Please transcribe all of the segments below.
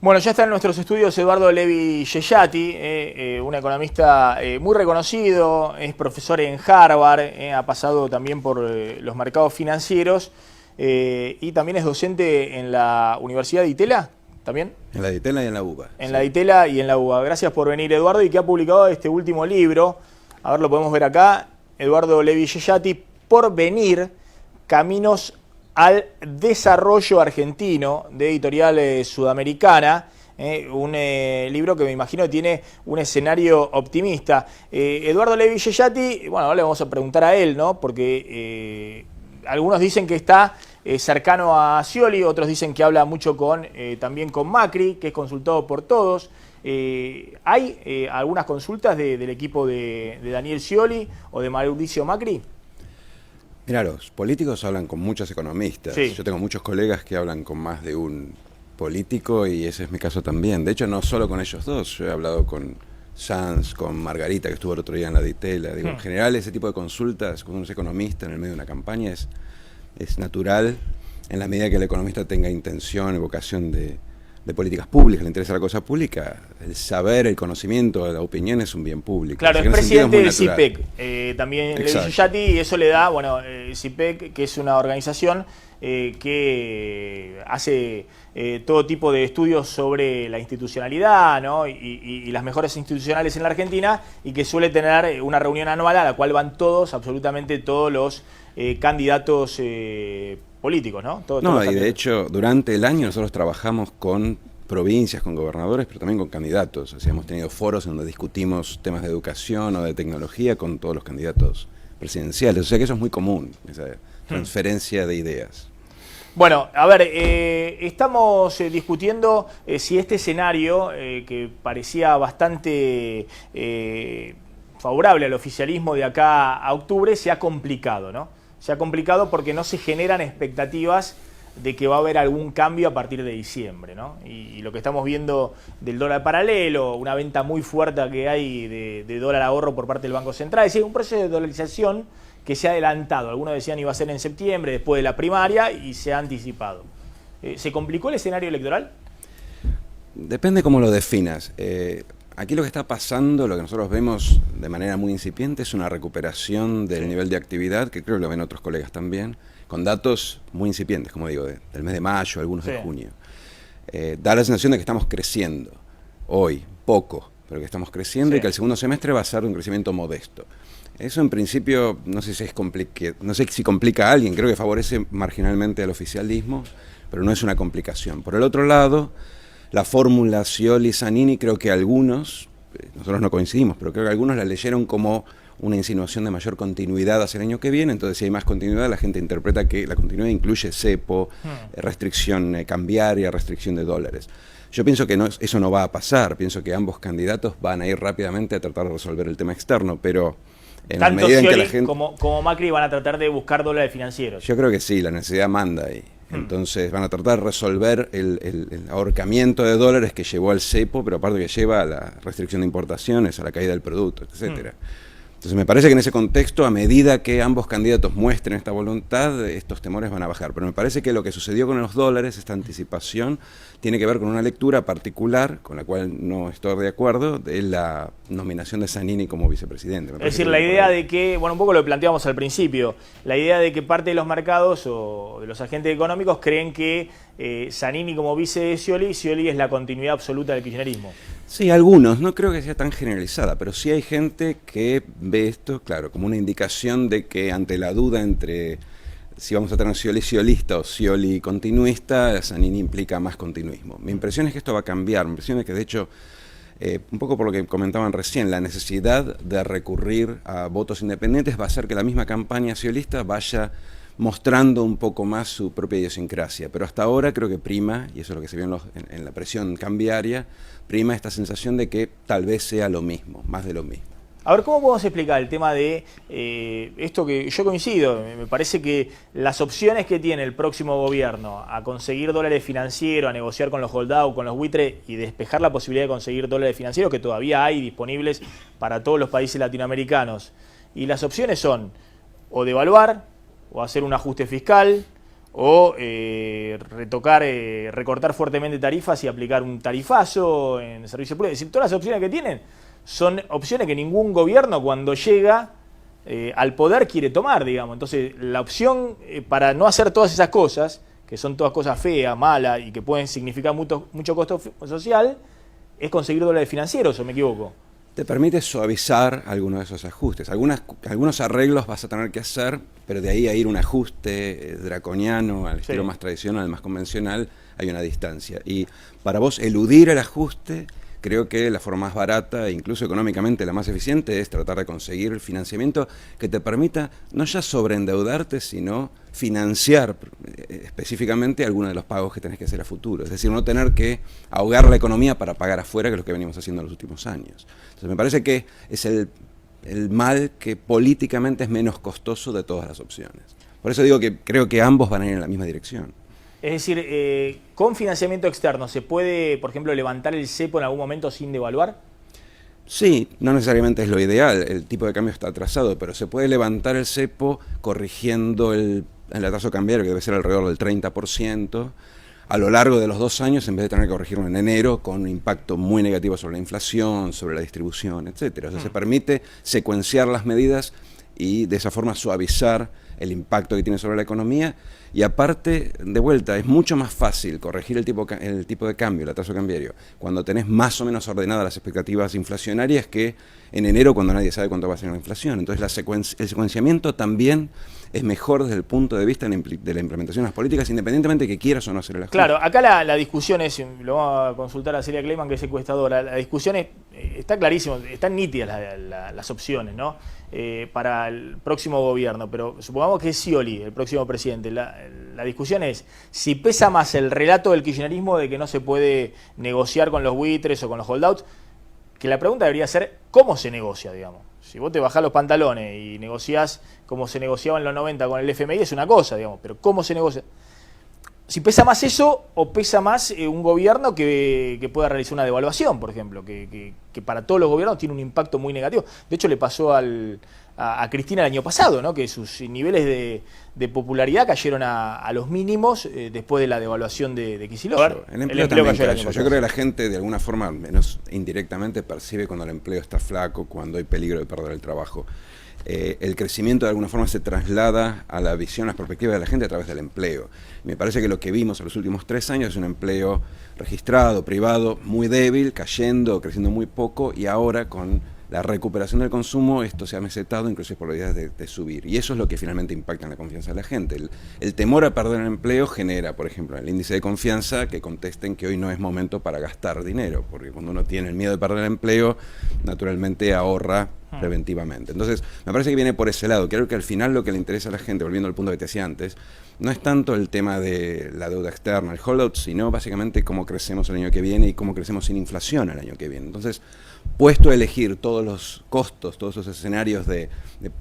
Bueno, ya está en nuestros estudios Eduardo Levi Yeyati, un economista muy reconocido, es profesor en Harvard, ha pasado también por los mercados financieros y también es docente en la Universidad de Itela, ¿también? En la de Itela y en la UBA. En la de Itela y en la UBA. Gracias por venir, Eduardo, y que ha publicado este último libro, a ver, lo podemos ver acá, Eduardo Levi Yeyati, Porvenir, Caminos al Desarrollo Argentino, de Editorial Sudamericana, un libro que me imagino que tiene un escenario optimista. Eduardo Levi Yeyati, bueno, ahora le vamos a preguntar a él, ¿no? Porque algunos dicen que está cercano a Scioli, otros dicen que habla mucho también con Macri, que es consultado por todos. ¿Hay algunas consultas del equipo de Daniel Scioli o de Mauricio Macri? Mira, los políticos hablan con muchos economistas. Sí. Yo tengo muchos colegas que hablan con más de un político y ese es mi caso también. De hecho, no solo con ellos dos. Yo he hablado con Sanz, con Margarita, que estuvo el otro día en la de Itela. Digo, en general, ese tipo de consultas con unos economistas en el medio de una campaña es natural en la medida que el economista tenga intención y vocación de políticas públicas, le interesa la cosa pública, el saber, el conocimiento, la opinión es un bien público. Claro, es presidente del CIPEC, también Levi Yeyati, y eso le da, bueno, CIPEC, que es una organización que hace todo tipo de estudios sobre la institucionalidad, ¿no? y las mejoras institucionales en la Argentina, y que suele tener una reunión anual a la cual van absolutamente todos los candidatos políticos, ¿no? Y de hecho, durante el año nosotros trabajamos con provincias, con gobernadores, pero también con candidatos. O sea, hemos tenido foros en donde discutimos temas de educación o de tecnología con todos los candidatos presidenciales. O sea que eso es muy común, esa transferencia de ideas. Bueno, a ver, estamos discutiendo si este escenario, que parecía bastante favorable al oficialismo de acá a octubre, se ha complicado, ¿no? Se ha complicado porque no se generan expectativas de que va a haber algún cambio a partir de diciembre, ¿no? Y lo que estamos viendo del dólar paralelo, una venta muy fuerte que hay de dólar ahorro por parte del Banco Central, es decir, un proceso de dolarización que se ha adelantado. Algunos decían iba a ser en septiembre, después de la primaria, y se ha anticipado. ¿Se complicó el escenario electoral? Depende cómo lo definas. Aquí lo que está pasando, lo que nosotros vemos de manera muy incipiente, es una recuperación del nivel de actividad, que creo que lo ven otros colegas también, con datos muy incipientes, como digo, del mes de mayo, algunos de junio. Da la sensación de que estamos creciendo, hoy, poco, pero que estamos creciendo y que el segundo semestre va a ser un crecimiento modesto. Eso en principio, no sé si complica a alguien, creo que favorece marginalmente al oficialismo, pero no es una complicación. Por el otro lado, la fórmula Scioli-Zanini, creo que algunos, nosotros no coincidimos, pero creo que algunos la leyeron como una insinuación de mayor continuidad hacia el año que viene. Entonces, si hay más continuidad, la gente interpreta que la continuidad incluye cepo, restricción cambiaria, restricción de dólares. Yo pienso que eso no va a pasar, pienso que ambos candidatos van a ir rápidamente a tratar de resolver el tema externo, pero en la medida en que la gente... como Macri van a tratar de buscar dólares financieros. Yo creo que sí, la necesidad manda ahí. Entonces van a tratar de resolver el ahorcamiento de dólares que llevó al cepo, pero aparte que lleva a la restricción de importaciones, a la caída del producto, etcétera. Entonces me parece que en ese contexto, a medida que ambos candidatos muestren esta voluntad, estos temores van a bajar. Pero me parece que lo que sucedió con los dólares, esta anticipación, tiene que ver con una lectura particular, con la cual no estoy de acuerdo, de la nominación de Zanini como vicepresidente. Es decir, la idea de que, bueno, un poco lo planteamos al principio, la idea de que parte de los mercados o de los agentes económicos creen que Zanini como vice de Scioli es la continuidad absoluta del kirchnerismo. Sí, algunos, no creo que sea tan generalizada, pero sí hay gente que ve esto, claro, como una indicación de que ante la duda entre si vamos a tener Scioli sciolista o Scioli continuista, Zanini implica más continuismo. Mi impresión es que esto va a cambiar, mi impresión es que de hecho, un poco por lo que comentaban recién, la necesidad de recurrir a votos independientes va a hacer que la misma campaña sciolista vaya mostrando un poco más su propia idiosincrasia, pero hasta ahora creo que prima, y eso es lo que se vio en la presión cambiaria, prima esta sensación de que tal vez sea lo mismo, más de lo mismo. A ver, ¿cómo podemos explicar el tema de esto que yo coincido? Me parece que las opciones que tiene el próximo gobierno a conseguir dólares financieros, a negociar con los holdout, con los buitres y despejar la posibilidad de conseguir dólares financieros que todavía hay disponibles para todos los países latinoamericanos. Y las opciones son o devaluar, o hacer un ajuste fiscal, o recortar fuertemente tarifas y aplicar un tarifazo en el servicio público. Es decir, todas las opciones que tienen son opciones que ningún gobierno cuando llega al poder quiere tomar, digamos. Entonces, la opción para no hacer todas esas cosas, que son todas cosas feas, malas y que pueden significar mucho costo social, es conseguir dólares financieros, ¿o me equivoco? Te permite suavizar algunos de esos ajustes. Algunos arreglos vas a tener que hacer, pero de ahí a ir un ajuste draconiano al estilo más tradicional, más convencional, hay una distancia. Y para vos eludir el ajuste, creo que la forma más barata e incluso económicamente la más eficiente es tratar de conseguir el financiamiento que te permita no ya sobreendeudarte, sino financiar específicamente algunos de los pagos que tenés que hacer a futuro. Es decir, no tener que ahogar la economía para pagar afuera, que es lo que venimos haciendo en los últimos años. Entonces me parece que es el mal que políticamente es menos costoso de todas las opciones. Por eso digo que creo que ambos van a ir en la misma dirección. Es decir, con financiamiento externo, ¿se puede, por ejemplo, levantar el cepo en algún momento sin devaluar? Sí, no necesariamente es lo ideal, el tipo de cambio está atrasado, pero se puede levantar el cepo corrigiendo el atraso cambiario, que debe ser alrededor del 30%, a lo largo de los 2 años, en vez de tener que corregirlo en enero, con un impacto muy negativo sobre la inflación, sobre la distribución, etc. O sea, se permite secuenciar las medidas y de esa forma suavizar el impacto que tiene sobre la economía. Y aparte, de vuelta, es mucho más fácil corregir el tipo de cambio, el atraso cambiario, cuando tenés más o menos ordenadas las expectativas inflacionarias que en enero, cuando nadie sabe cuánto va a ser la inflación. Entonces el secuenciamiento también es mejor desde el punto de vista de la implementación de las políticas, independientemente de que quieras o no hacer el ajuste. Claro, acá la discusión es, lo vamos a consultar a Celia Kleiman, que es encuestadora, la discusión está clarísimo, están nítidas las opciones, ¿no? Para el próximo gobierno, pero supongamos que es Scioli, el próximo presidente. La discusión es si pesa más el relato del kirchnerismo de que no se puede negociar con los buitres o con los holdouts, que la pregunta debería ser cómo se negocia, digamos. Si vos te bajás los pantalones y negociás como se negociaba en los 90 con el FMI es una cosa, digamos, pero ¿cómo se negocia? Si pesa más eso o pesa más un gobierno que pueda realizar una devaluación, por ejemplo, que para todos los gobiernos tiene un impacto muy negativo. De hecho, le pasó a Cristina el año pasado, ¿no? Que sus niveles de popularidad cayeron a los mínimos después de la devaluación de Kicillof. Claro, el empleo también cayó. Yo creo que la gente, de alguna forma, al menos indirectamente, percibe cuando el empleo está flaco, cuando hay peligro de perder el trabajo. El crecimiento de alguna forma se traslada a la visión, a las perspectivas de la gente a través del empleo. Me parece que lo que vimos en los últimos 3 años es un empleo registrado, privado, muy débil, cayendo, creciendo muy poco, y ahora con la recuperación del consumo esto se ha mesetado, incluso por la idea de subir. Y eso es lo que finalmente impacta en la confianza de la gente. El temor a perder el empleo genera, por ejemplo, el índice de confianza que contesten que hoy no es momento para gastar dinero, porque cuando uno tiene el miedo de perder el empleo, naturalmente ahorra preventivamente. Entonces, me parece que viene por ese lado. Creo que al final lo que le interesa a la gente, volviendo al punto que te decía antes, no es tanto el tema de la deuda externa, el holdout, sino básicamente cómo crecemos el año que viene y cómo crecemos sin inflación el año que viene. Entonces, puesto a elegir todos los costos, todos esos escenarios de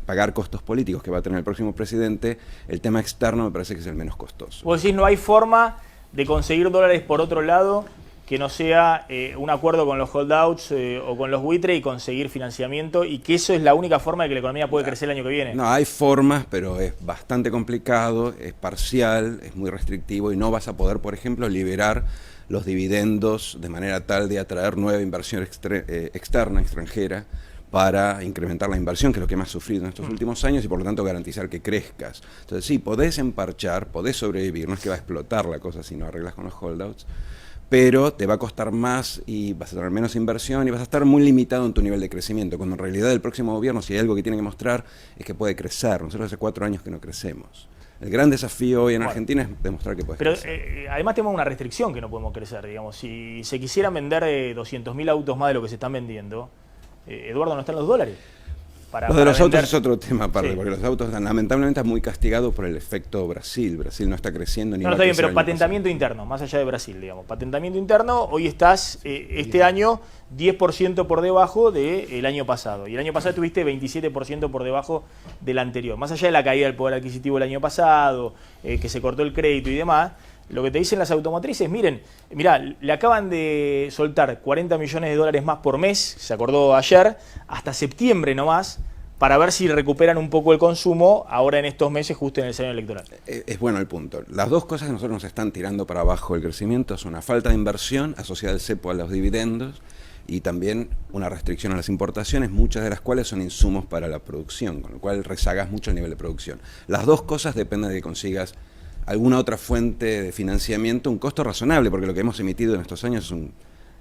pagar costos políticos que va a tener el próximo presidente, el tema externo me parece que es el menos costoso. Vos decís, no hay forma de conseguir dólares por otro lado que no sea un acuerdo con los holdouts o con los buitres y conseguir financiamiento, y que eso es la única forma de que la economía puede crecer el año que viene. No, hay formas, pero es bastante complicado, es parcial, es muy restrictivo y no vas a poder, por ejemplo, liberar los dividendos de manera tal de atraer nueva inversión externa, extranjera, para incrementar la inversión, que es lo que más ha sufrido en estos últimos años, y por lo tanto garantizar que crezcas. Entonces sí, podés emparchar, podés sobrevivir, no es que va a explotar la cosa si no arreglas con los holdouts, pero te va a costar más y vas a tener menos inversión y vas a estar muy limitado en tu nivel de crecimiento, cuando en realidad el próximo gobierno, si hay algo que tiene que mostrar, es que puede crecer. Nosotros hace 4 años que no crecemos. El gran desafío hoy en Argentina es demostrar que puedes crecer. Pero además tenemos una restricción que no podemos crecer, digamos. Si se quisieran vender 200.000 autos más de lo que se están vendiendo, Eduardo, ¿no están los dólares? Lo de los autos es otro tema aparte, sí, porque los autos lamentablemente están muy castigados por el efecto Brasil. Brasil no está creciendo ni va a crecer. No, está bien, pero patentamiento interno, más allá de Brasil, digamos. Patentamiento interno, hoy estás este año 10% por debajo del año pasado. Y el año pasado tuviste 27% por debajo del anterior. Más allá de la caída del poder adquisitivo el año pasado, que se cortó el crédito y demás, lo que te dicen las automotrices, mirá, le acaban de soltar 40 millones de dólares más por mes, se acordó ayer, hasta septiembre nomás, para ver si recuperan un poco el consumo ahora en estos meses, justo en el escenario electoral. Es bueno el punto. Las dos cosas que nosotros nos están tirando para abajo el crecimiento son una falta de inversión asociada al cepo a los dividendos y también una restricción a las importaciones, muchas de las cuales son insumos para la producción, con lo cual rezagas mucho el nivel de producción. Las dos cosas dependen de que consigas alguna otra fuente de financiamiento, un costo razonable, porque lo que hemos emitido en estos años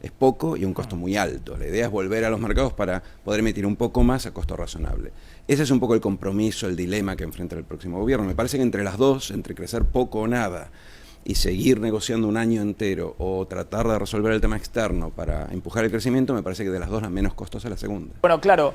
es poco y un costo muy alto. La idea es volver a los mercados para poder emitir un poco más a costo razonable. Ese es un poco el compromiso, el dilema que enfrenta el próximo gobierno. Me parece que entre las dos, entre crecer poco o nada y seguir negociando un año entero o tratar de resolver el tema externo para empujar el crecimiento, me parece que de las dos la menos costosa es la segunda. Bueno, claro,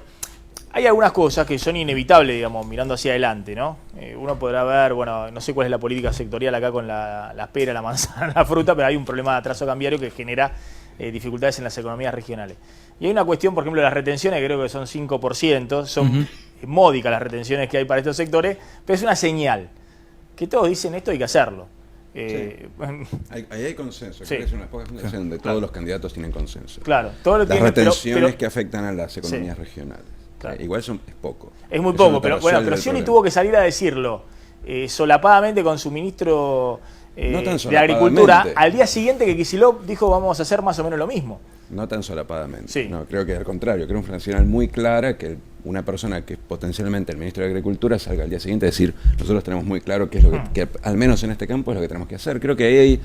hay algunas cosas que son inevitables, digamos, mirando hacia adelante, ¿no? Uno podrá ver, bueno, no sé cuál es la política sectorial acá con la pera, la manzana, la fruta, pero hay un problema de atraso cambiario que genera dificultades en las economías regionales. Y hay una cuestión, por ejemplo, de las retenciones, que creo que son 5%, son módicas las retenciones que hay para estos sectores, pero es una señal, que todos dicen esto hay que hacerlo. Ahí hay consenso, sí. creo que es una de las pocas fundaciones donde todos los candidatos tienen consenso. Claro, todo lo las tienen, retenciones pero que afectan a las economías regionales. Claro. Igual es poco. Es muy poco, pero bueno, pero Scioli tuvo que salir a decirlo solapadamente con su ministro de Agricultura al día siguiente que Kicillof dijo vamos a hacer más o menos lo mismo. No tan solapadamente. Sí. No, creo que al contrario, creo que una señal muy clara que una persona que es potencialmente el ministro de Agricultura salga al día siguiente a decir nosotros tenemos muy claro qué es lo que al menos en este campo es lo que tenemos que hacer. Creo que ahí hay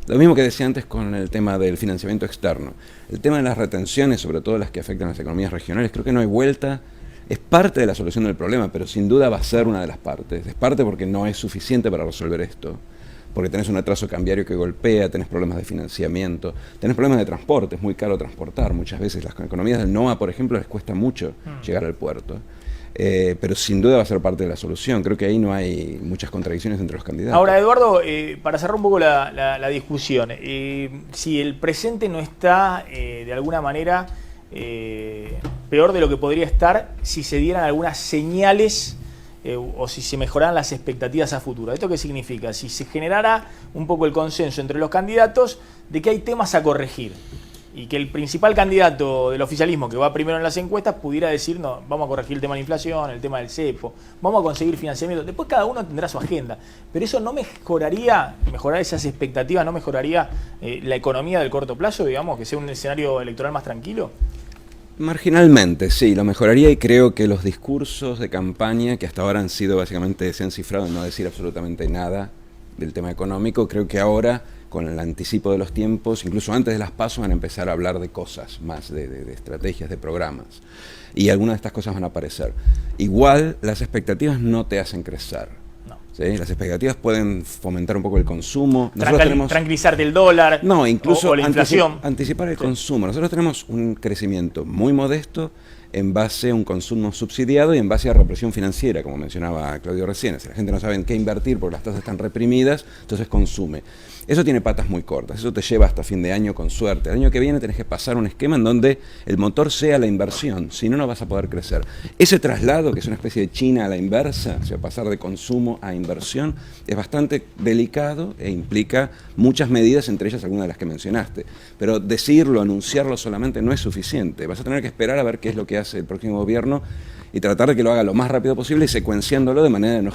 lo mismo que decía antes con el tema del financiamiento externo. El tema de las retenciones, sobre todo las que afectan a las economías regionales, creo que no hay vuelta. Es parte de la solución del problema, pero sin duda va a ser una de las partes. Es parte porque no es suficiente para resolver esto. Porque tenés un atraso cambiario que golpea, tenés problemas de financiamiento, tenés problemas de transporte, es muy caro transportar. Muchas veces las economías del NOA, por ejemplo, les cuesta mucho llegar al puerto. Pero sin duda va a ser parte de la solución. Creo que ahí no hay muchas contradicciones entre los candidatos. Ahora, Eduardo, para cerrar un poco la discusión, si el presente no está de alguna manera peor de lo que podría estar si se dieran algunas señales o si se mejoraran las expectativas a futuro. ¿Esto qué significa? Si se generara un poco el consenso entre los candidatos de que hay temas a corregir y que el principal candidato del oficialismo que va primero en las encuestas pudiera decir, no, vamos a corregir el tema de la inflación, el tema del cepo, vamos a conseguir financiamiento. Después cada uno tendrá su agenda, pero eso no mejorar esas expectativas, no mejoraría la economía del corto plazo, digamos, que sea un escenario electoral más tranquilo. Marginalmente, sí, lo mejoraría y creo que los discursos de campaña que hasta ahora han sido básicamente, se han cifrado en no decir absolutamente nada del tema económico, creo que ahora con el anticipo de los tiempos, incluso antes de las PASO van a empezar a hablar de cosas más, de estrategias, de programas. Y algunas de estas cosas van a aparecer. Igual, las expectativas no te hacen crecer. No. ¿Sí? Las expectativas pueden fomentar un poco el consumo. Nosotros tranquilizarte el dólar, no, incluso o la inflación. Anticipar el consumo. Nosotros tenemos un crecimiento muy modesto en base a un consumo subsidiado y en base a represión financiera, como mencionaba Claudio recién. Si la gente no sabe en qué invertir porque las tasas están reprimidas, entonces consume. Eso tiene patas muy cortas, eso te lleva hasta fin de año con suerte. El año que viene tenés que pasar un esquema en donde el motor sea la inversión, si no, no vas a poder crecer. Ese traslado, que es una especie de China a la inversa, o sea, pasar de consumo a inversión, es bastante delicado e implica muchas medidas, entre ellas algunas de las que mencionaste. Pero decirlo, anunciarlo solamente no es suficiente. Vas a tener que esperar a ver qué es lo que hace el próximo gobierno y tratar de que lo haga lo más rápido posible y secuenciándolo de manera de no